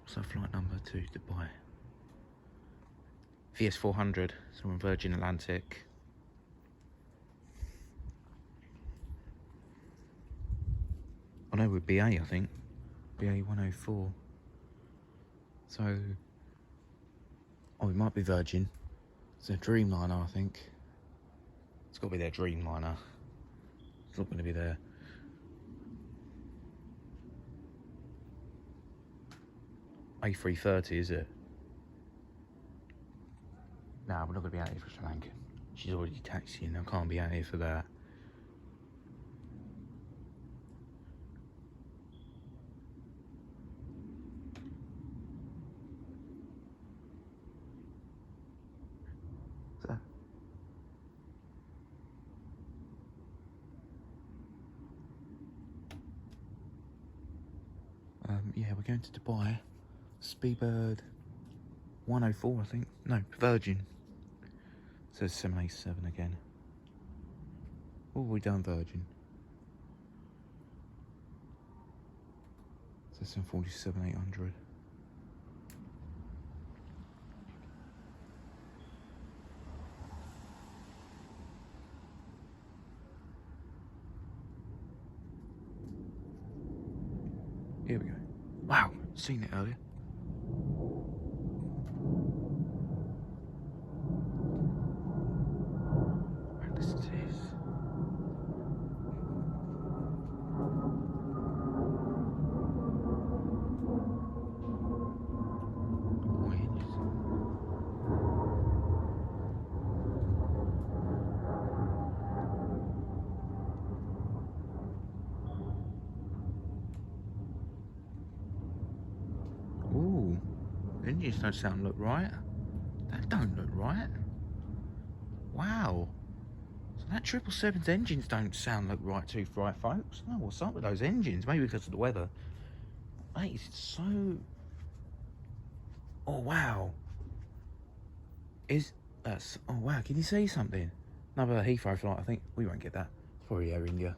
What's our flight number to Dubai? VS400, so we're on Virgin Atlantic. I know we're BA, I think. BA 104. So, oh, we might be Virgin. It's a Dreamliner, I think. It's got to be their Dreamliner. It's not going to be their... A330, is it? Nah, we're not going to be out here for Sri Lanka. She's already taxiing, I can't be out here for that. So, yeah, we're going to Dubai. Speedbird 104, I think. No, Virgin. Says 787 again. What have we done, Virgin? Says 747-800. Here we go. Wow, seen it earlier. Listen to this. Ooh, engines don't look right. That don't look right. Wow. So that 777's engines don't look right too right, folks. No, what's up with those engines? Maybe because of the weather. Mate, it's so... Oh, wow. Oh, wow, can you see something? Another Heathrow flight, I think. We won't get that. It's probably Air India.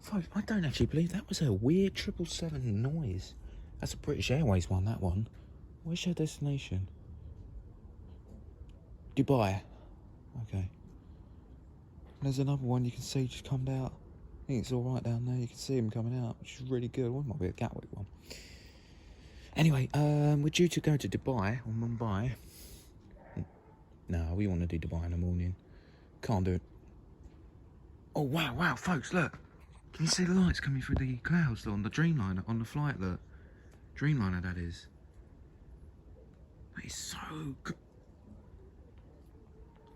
Folks, I don't actually believe that was a weird 777 noise. That's a British Airways one, that one. Where's your destination? Dubai. Okay. There's another one you can see just come out. I think it's all right down there. You can see them coming out, which is really good. One might be a Gatwick one. Anyway, we're due to go to Dubai or Mumbai. No, we want to do Dubai in the morning. Can't do it. Oh, wow, wow, folks, look. Can you see the lights coming through the clouds on the Dreamliner, on the flight, look. Dreamliner, that is. That is so good.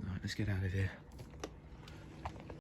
Right, let's get out of here.